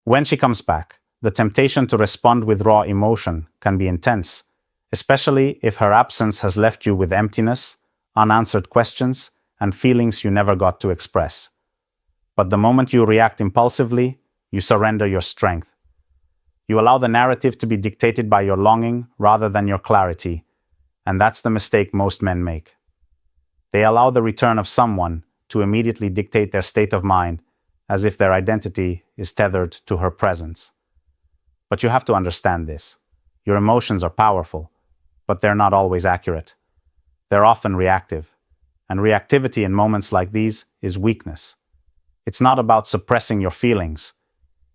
When she comes back, the temptation to respond with raw emotion can be intense, especially if her absence has left you with emptiness, unanswered questions, and feelings you never got to express. But the moment you react impulsively, you surrender your strength. You allow the narrative to be dictated by your longing rather than your clarity, and that's the mistake most men make. They allow the return of someone to immediately dictate their state of mind, as if their identity is tethered to her presence. But you have to understand this. Your emotions are powerful, but they're not always accurate. They're often reactive, and reactivity in moments like these is weakness. It's not about suppressing your feelings.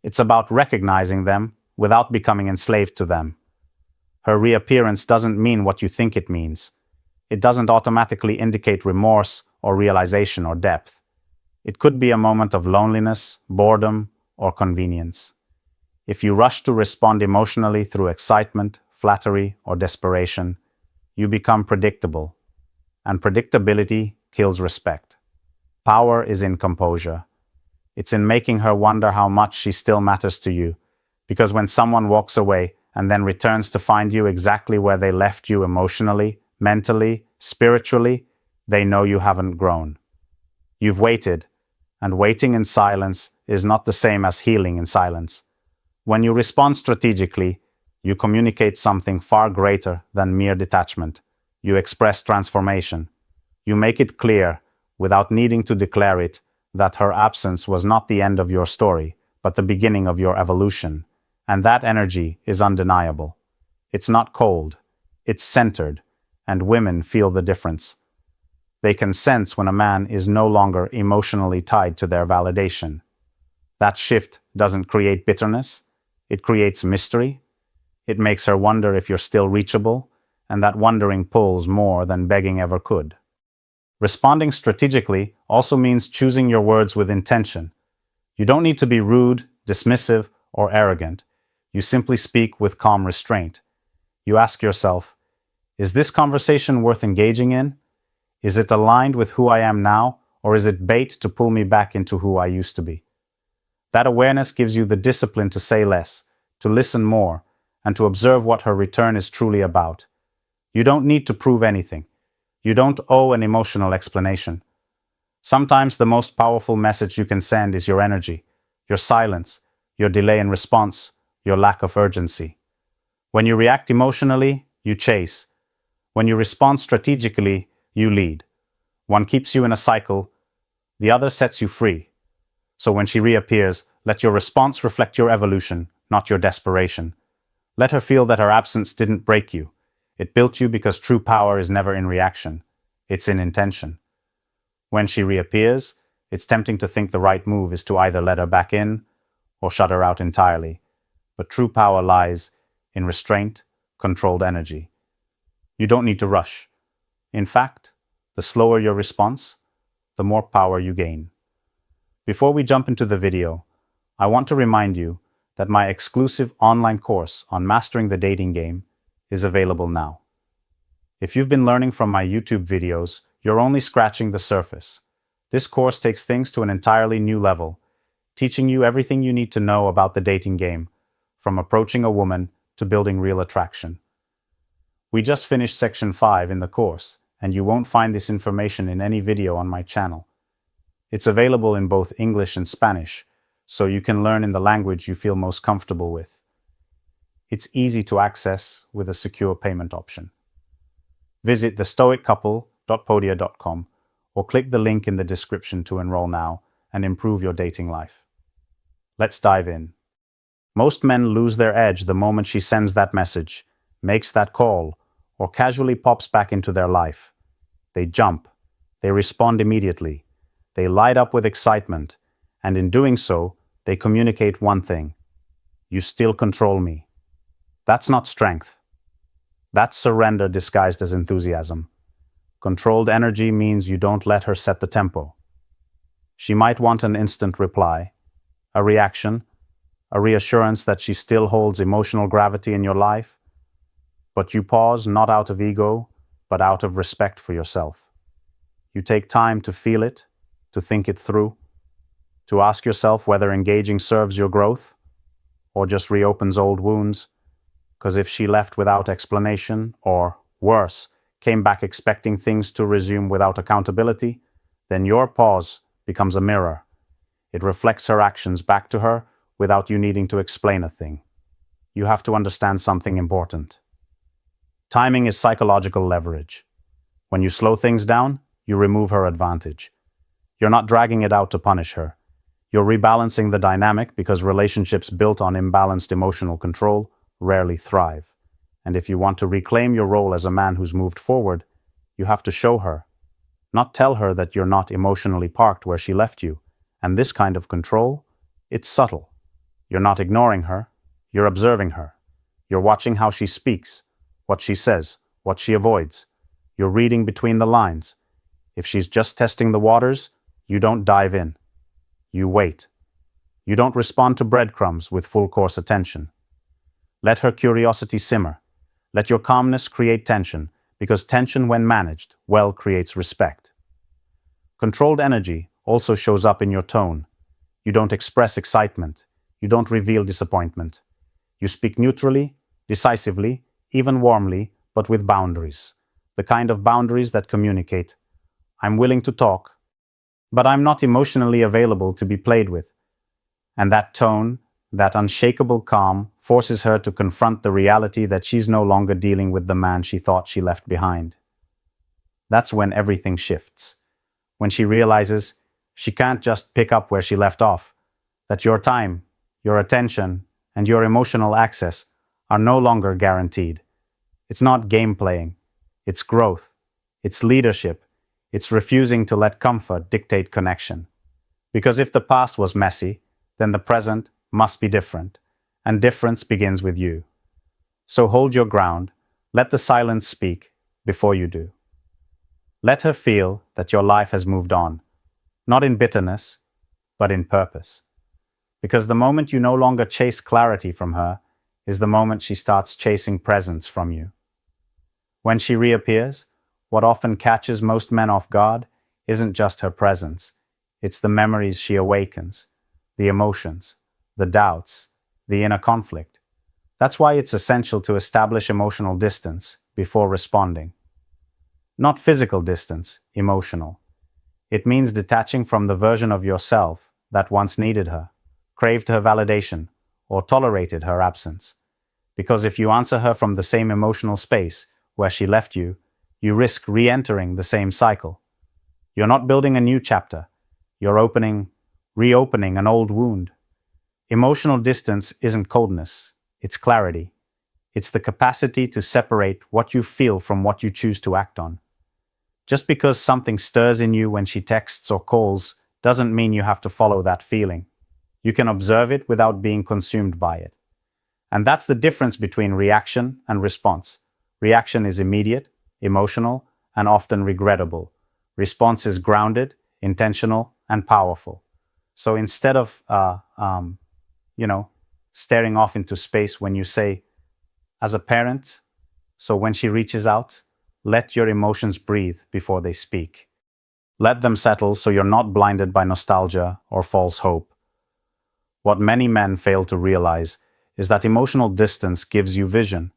It's about recognizing them without becoming enslaved to them. Her reappearance doesn't mean what you think it means. It doesn't automatically indicate remorse or realization or depth. It could be a moment of loneliness, boredom, or convenience. If you rush to respond emotionally through excitement, flattery, or desperation, you become predictable, and predictability kills respect. Power is in composure. It's in making her wonder how much she still matters to you, because when someone walks away and then returns to find you exactly where they left you emotionally, mentally, spiritually, they know you haven't grown. You've waited, and waiting in silence is not the same as healing in silence. When you respond strategically, you communicate something far greater than mere detachment. You express transformation. You make it clear, without needing to declare it, that her absence was not the end of your story, but the beginning of your evolution. And that energy is undeniable. It's not cold, it's centered, and women feel the difference. They can sense when a man is no longer emotionally tied to their validation. That shift doesn't create bitterness, it creates mystery. It makes her wonder if you're still reachable, and that wondering pulls more than begging ever could. Responding strategically also means choosing your words with intention. You don't need to be rude, dismissive, or arrogant. You simply speak with calm restraint. You ask yourself, is this conversation worth engaging in? Is it aligned with who I am now, or is it bait to pull me back into who I used to be? That awareness gives you the discipline to say less, to listen more, and to observe what her return is truly about. You don't need to prove anything. You don't owe an emotional explanation. Sometimes the most powerful message you can send is your energy, your silence, your delay in response, your lack of urgency. When you react emotionally, you chase. When you respond strategically, you lead. One keeps you in a cycle, the other sets you free. So when she reappears, let your response reflect your evolution, not your desperation. Let her feel that her absence didn't break you. It built you because true power is never in reaction. It's in intention. When she reappears, it's tempting to think the right move is to either let her back in or shut her out entirely. But true power lies in restraint, controlled energy. You don't need to rush. In fact, the slower your response, the more power you gain. Before we jump into the video, I want to remind you that my exclusive online course on mastering the dating game is available now. If you've been learning from my YouTube videos, you're only scratching the surface. This course takes things to an entirely new level, teaching you everything you need to know about the dating game, from approaching a woman to building real attraction. We just finished section 5 in the course, and you won't find this information in any video on my channel. It's available in both English and Spanish, so you can learn in the language you feel most comfortable with. It's easy to access with a secure payment option. Visit thestoiccouple.podia.com or click the link in the description to enroll now and improve your dating life. Let's dive in. Most men lose their edge the moment she sends that message, makes that call, or casually pops back into their life. They jump. They respond immediately. They light up with excitement, and in doing so, they communicate one thing: you still control me. That's not strength. That's surrender disguised as enthusiasm. Controlled energy means you don't let her set the tempo. She might want an instant reply, a reaction, a reassurance that she still holds emotional gravity in your life, but you pause not out of ego, but out of respect for yourself. You take time to feel it, to think it through, to ask yourself whether engaging serves your growth or just reopens old wounds. Because if she left without explanation, or worse, came back expecting things to resume without accountability, then your pause becomes a mirror. It reflects her actions back to her without you needing to explain a thing. You have to understand something important. Timing is psychological leverage. When you slow things down, you remove her advantage. You're not dragging it out to punish her. You're rebalancing the dynamic because relationships built on imbalanced emotional control rarely thrive. And if you want to reclaim your role as a man who's moved forward, you have to show her, not tell her that you're not emotionally parked where she left you. And this kind of control, it's subtle. You're not ignoring her, you're observing her. You're watching how she speaks, what she says, what she avoids. You're reading between the lines. If she's just testing the waters, you don't dive in. You wait. You don't respond to breadcrumbs with full course attention. Let her curiosity simmer. Let your calmness create tension, because tension, when managed, well, creates respect. Controlled energy also shows up in your tone. You don't express excitement. You don't reveal disappointment. You speak neutrally, decisively, even warmly, but with boundaries. The kind of boundaries that communicate, I'm willing to talk, but I'm not emotionally available to be played with. And that tone, that unshakable calm, forces her to confront the reality that she's no longer dealing with the man she thought she left behind. That's when everything shifts. When she realizes she can't just pick up where she left off, that your time, your attention, and your emotional access are no longer guaranteed. It's not game playing. It's growth. It's leadership. It's refusing to let comfort dictate connection. Because if the past was messy, then the present must be different, and difference begins with you. So hold your ground, let the silence speak before you do. Let her feel that your life has moved on, not in bitterness, but in purpose. Because the moment you no longer chase clarity from her is the moment she starts chasing presence from you. When she reappears, what often catches most men off guard isn't just her presence, it's the memories she awakens, the emotions, the doubts, the inner conflict. That's why it's essential to establish emotional distance before responding. Not physical distance, emotional. It means detaching from the version of yourself that once needed her, craved her validation, or tolerated her absence. Because if you answer her from the same emotional space where she left you, you risk re-entering the same cycle. You're not building a new chapter. You're reopening an old wound. Emotional distance isn't coldness, it's clarity. It's the capacity to separate what you feel from what you choose to act on. Just because something stirs in you when she texts or calls doesn't mean you have to follow that feeling. You can observe it without being consumed by it. And that's the difference between reaction and response. Reaction is immediate, emotional, and often regrettable. Response is grounded, intentional, and powerful. So instead of, staring off into space when you say, as a parent, so when she reaches out, let your emotions breathe before they speak. Let them settle so you're not blinded by nostalgia or false hope. What many men fail to realize is that emotional distance gives you vision.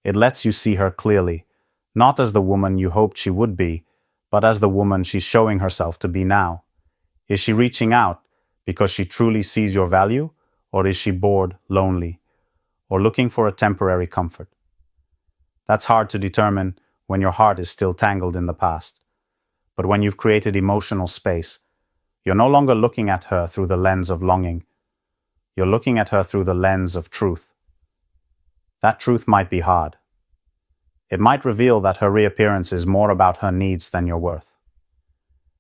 It lets you see her clearly, not as the woman you hoped she would be, but as the woman she's showing herself to be now. Is she reaching out because she truly sees your value, or is she bored, lonely, or looking for a temporary comfort? That's hard to determine when your heart is still tangled in the past. But when you've created emotional space, you're no longer looking at her through the lens of longing. You're looking at her through the lens of truth. That truth might be hard. It might reveal that her reappearance is more about her needs than your worth.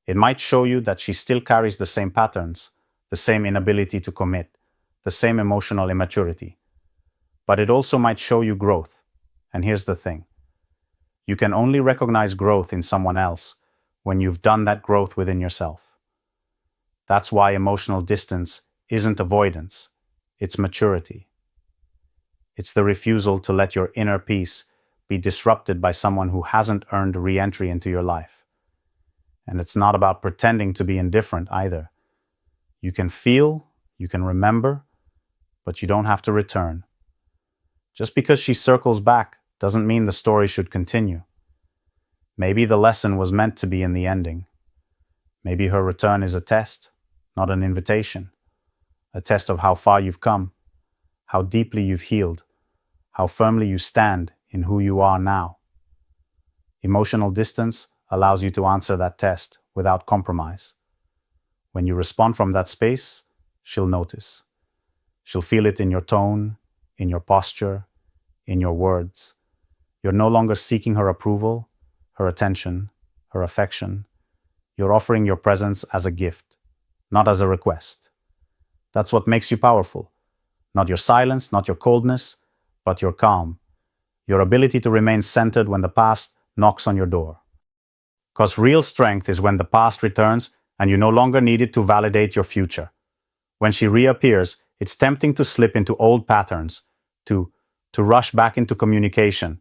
It might show you that she still carries the same patterns, the same inability to commit, the same emotional immaturity. But it also might show you growth. And here's the thing. You can only recognize growth in someone else when you've done that growth within yourself. That's why emotional distance isn't avoidance, it's maturity. It's the refusal to let your inner peace be disrupted by someone who hasn't earned re-entry into your life. And it's not about pretending to be indifferent either. You can feel, you can remember, but you don't have to return. Just because she circles back doesn't mean the story should continue. Maybe the lesson was meant to be in the ending. Maybe her return is a test, not an invitation. A test of how far you've come, how deeply you've healed, how firmly you stand in who you are now. Emotional distance allows you to answer that test without compromise. When you respond from that space, she'll notice. She'll feel it in your tone, in your posture, in your words. You're no longer seeking her approval, her attention, her affection. You're offering your presence as a gift, not as a request. That's what makes you powerful. Not your silence, not your coldness, but your calm. Your ability to remain centered when the past knocks on your door. Because real strength is when the past returns and you no longer need it to validate your future. When she reappears, it's tempting to slip into old patterns, to rush back into communication,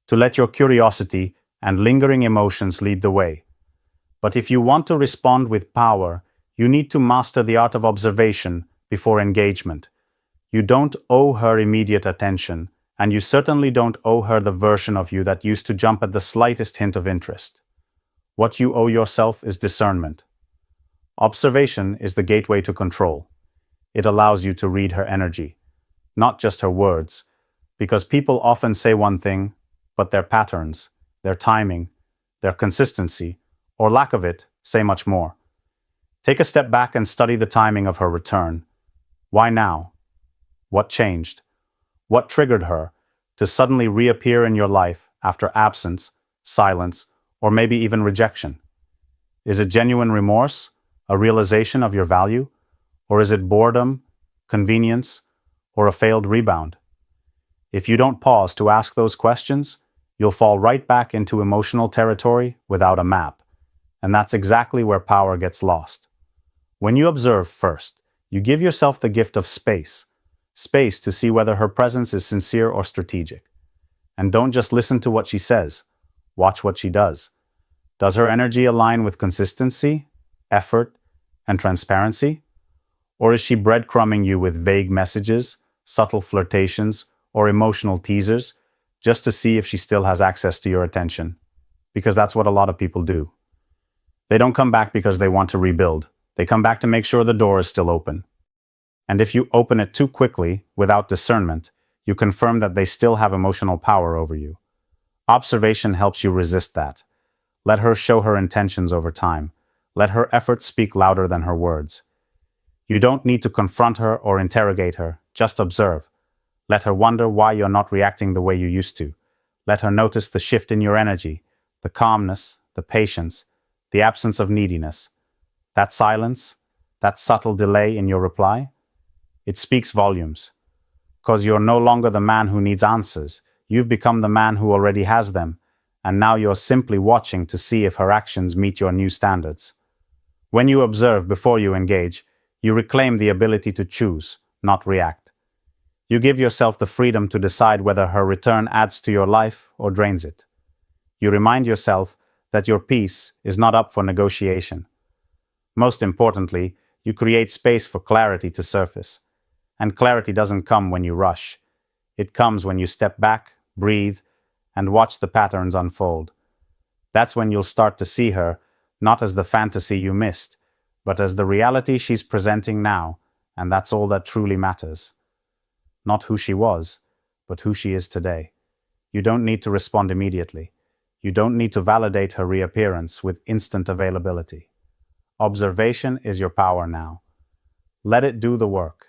to let your curiosity and lingering emotions lead the way. But if you want to respond with power, you need to master the art of observation before engagement. You don't owe her immediate attention, and you certainly don't owe her the version of you that used to jump at the slightest hint of interest. What you owe yourself is discernment. Observation is the gateway to control. It allows you to read her energy, not just her words, because people often say one thing, but their patterns, their timing, their consistency, or lack of it, say much more. Take a step back and study the timing of her return. Why now? What changed? What triggered her to suddenly reappear in your life after absence, silence, or maybe even rejection? Is it genuine remorse, a realization of your value? Or is it boredom, convenience, or a failed rebound? If you don't pause to ask those questions, you'll fall right back into emotional territory without a map. And that's exactly where power gets lost. When you observe first, you give yourself the gift of space. Space to see whether her presence is sincere or strategic. And don't just listen to what she says. Watch what she does. Does her energy align with consistency, effort, and transparency? Or is she breadcrumbing you with vague messages, subtle flirtations, or emotional teasers, just to see if she still has access to your attention? Because that's what a lot of people do. They don't come back because they want to rebuild. They come back to make sure the door is still open. And if you open it too quickly, without discernment, you confirm that they still have emotional power over you. Observation helps you resist that. Let her show her intentions over time. Let her efforts speak louder than her words. You don't need to confront her or interrogate her, just observe. Let her wonder why you're not reacting the way you used to. Let her notice the shift in your energy, the calmness, the patience, the absence of neediness. That silence, that subtle delay in your reply, it speaks volumes. Because you're no longer the man who needs answers. You've become the man who already has them, and now you're simply watching to see if her actions meet your new standards. When you observe before you engage, you reclaim the ability to choose, not react. You give yourself the freedom to decide whether her return adds to your life or drains it. You remind yourself that your peace is not up for negotiation. Most importantly, you create space for clarity to surface. And clarity doesn't come when you rush. It comes when you step back, breathe, and watch the patterns unfold. That's when you'll start to see her, not as the fantasy you missed, but as the reality she's presenting now, and that's all that truly matters. Not who she was, but who she is today. You don't need to respond immediately. You don't need to validate her reappearance with instant availability. Observation is your power now. Let it do the work.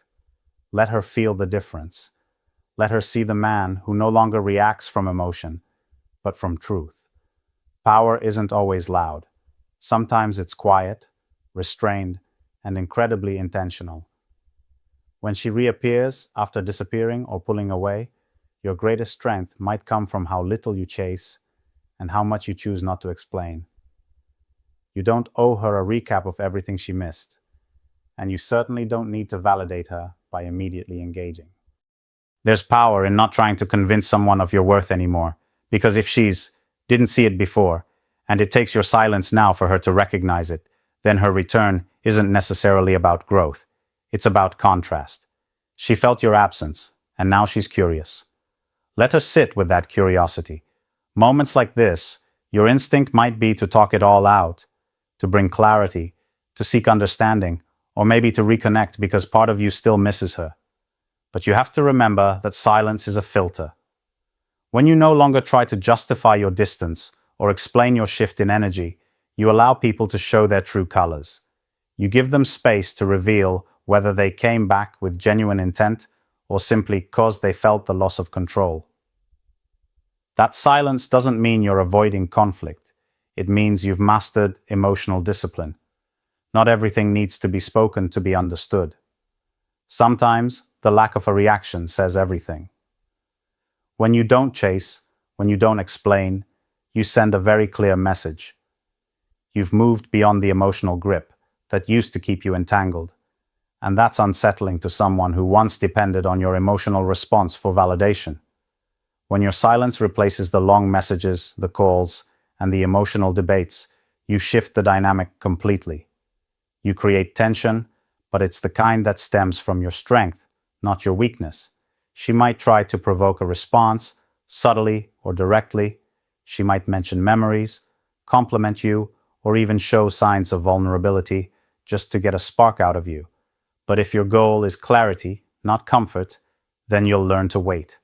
Let her feel the difference. Let her see the man who no longer reacts from emotion, but from truth. Power isn't always loud. Sometimes it's quiet, restrained, and incredibly intentional. When she reappears after disappearing or pulling away, your greatest strength might come from how little you chase and how much you choose not to explain. You don't owe her a recap of everything she missed, and you certainly don't need to validate her by immediately engaging. There's power in not trying to convince someone of your worth anymore, because if she's didn't see it before, and it takes your silence now for her to recognize it, then her return isn't necessarily about growth. It's about contrast. She felt your absence, and now she's curious. Let her sit with that curiosity. Moments like this, your instinct might be to talk it all out, to bring clarity, to seek understanding, or maybe to reconnect because part of you still misses her. But you have to remember that silence is a filter. When you no longer try to justify your distance or explain your shift in energy, you allow people to show their true colors. You give them space to reveal whether they came back with genuine intent or simply because they felt the loss of control. That silence doesn't mean you're avoiding conflict. It means you've mastered emotional discipline. Not everything needs to be spoken to be understood. Sometimes the lack of a reaction says everything. When you don't chase, when you don't explain, you send a very clear message. You've moved beyond the emotional grip that used to keep you entangled. And that's unsettling to someone who once depended on your emotional response for validation. When your silence replaces the long messages, the calls, and the emotional debates, you shift the dynamic completely. You create tension, but it's the kind that stems from your strength, not your weakness. She might try to provoke a response, subtly or directly. She might mention memories, compliment you, or even show signs of vulnerability just to get a spark out of you. But if your goal is clarity, not comfort, then you'll learn to wait.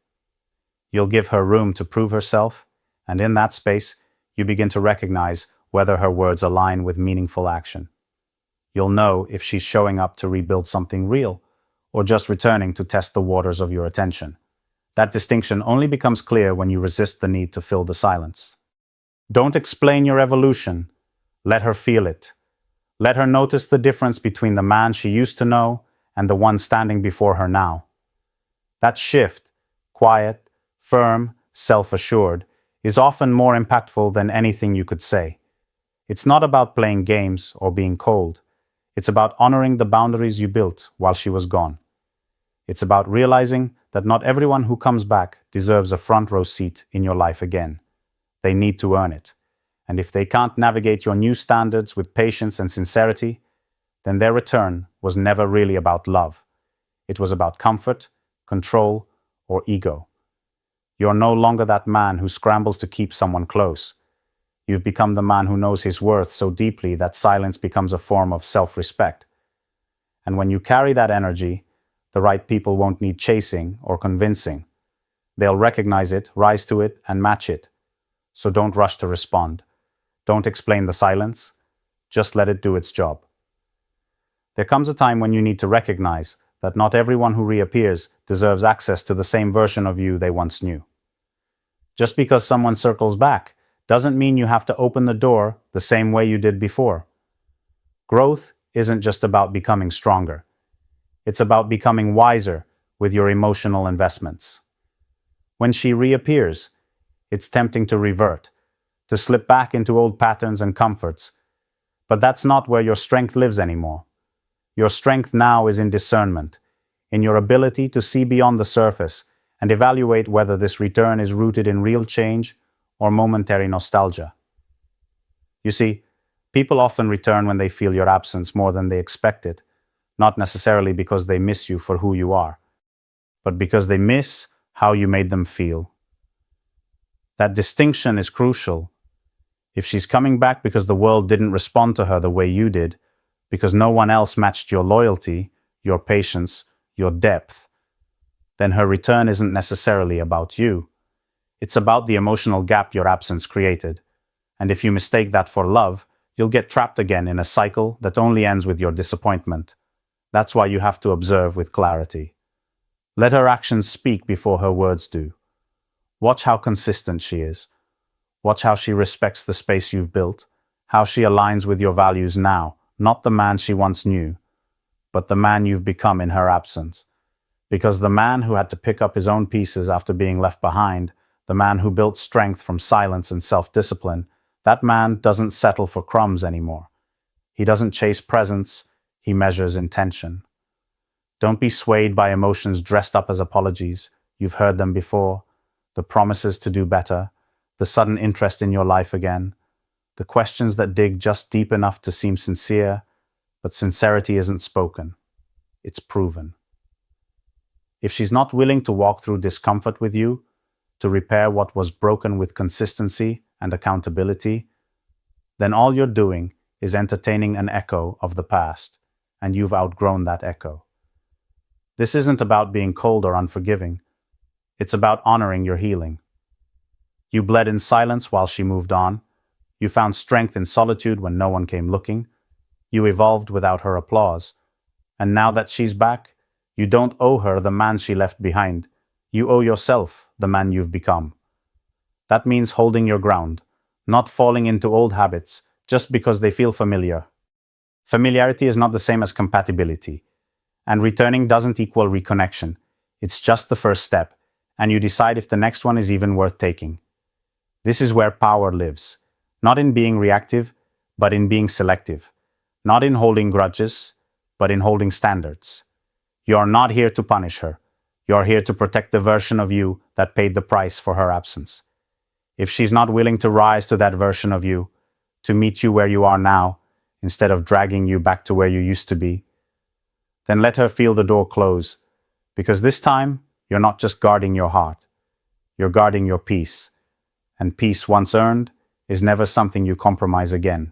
You'll give her room to prove herself, and in that space, you begin to recognize whether her words align with meaningful action. You'll know if she's showing up to rebuild something real, or just returning to test the waters of your attention. That distinction only becomes clear when you resist the need to fill the silence. Don't explain your evolution. Let her feel it. Let her notice the difference between the man she used to know and the one standing before her now. That shift, quiet, firm, self-assured, is often more impactful than anything you could say. It's not about playing games or being cold. It's about honoring the boundaries you built while she was gone. It's about realizing that not everyone who comes back deserves a front row seat in your life again. They need to earn it. And if they can't navigate your new standards with patience and sincerity, then their return was never really about love. It was about comfort, control, or ego. You're no longer that man who scrambles to keep someone close. You've become the man who knows his worth so deeply that silence becomes a form of self-respect. And when you carry that energy, the right people won't need chasing or convincing. They'll recognize it, rise to it, and match it. So don't rush to respond. Don't explain the silence. Just let it do its job. There comes a time when you need to recognize that not everyone who reappears deserves access to the same version of you they once knew. Just because someone circles back doesn't mean you have to open the door the same way you did before. Growth isn't just about becoming stronger. It's about becoming wiser with your emotional investments. When she reappears, it's tempting to revert, to slip back into old patterns and comforts. But that's not where your strength lives anymore. Your strength now is in discernment, in your ability to see beyond the surface and evaluate whether this return is rooted in real change or momentary nostalgia. You see, people often return when they feel your absence more than they expected, not necessarily because they miss you for who you are, but because they miss how you made them feel. That distinction is crucial. If she's coming back because the world didn't respond to her the way you did, because no one else matched your loyalty, your patience, your depth, then her return isn't necessarily about you. It's about the emotional gap your absence created. And if you mistake that for love, you'll get trapped again in a cycle that only ends with your disappointment. That's why you have to observe with clarity. Let her actions speak before her words do. Watch how consistent she is. Watch how she respects the space you've built, how she aligns with your values now, not the man she once knew, but the man you've become in her absence. Because the man who had to pick up his own pieces after being left behind, the man who built strength from silence and self-discipline, that man doesn't settle for crumbs anymore. He doesn't chase presents, he measures intention. Don't be swayed by emotions dressed up as apologies. You've heard them before. The promises to do better, the sudden interest in your life again, the questions that dig just deep enough to seem sincere, but sincerity isn't spoken. It's proven. If she's not willing to walk through discomfort with you, to repair what was broken with consistency and accountability, then all you're doing is entertaining an echo of the past, and you've outgrown that echo. This isn't about being cold or unforgiving. It's about honoring your healing. You bled in silence while she moved on. You found strength in solitude when no one came looking. You evolved without her applause. And now that she's back, you don't owe her the man she left behind. You owe yourself the man you've become. That means holding your ground, not falling into old habits just because they feel familiar. Familiarity is not the same as compatibility. And returning doesn't equal reconnection. It's just the first step, and you decide if the next one is even worth taking. This is where power lives, not in being reactive, but in being selective, not in holding grudges, but in holding standards. You are not here to punish her. You are here to protect the version of you that paid the price for her absence. If she's not willing to rise to that version of you, to meet you where you are now, instead of dragging you back to where you used to be, then let her feel the door close, because this time you're not just guarding your heart, you're guarding your peace, and peace once earned is never something you compromise again.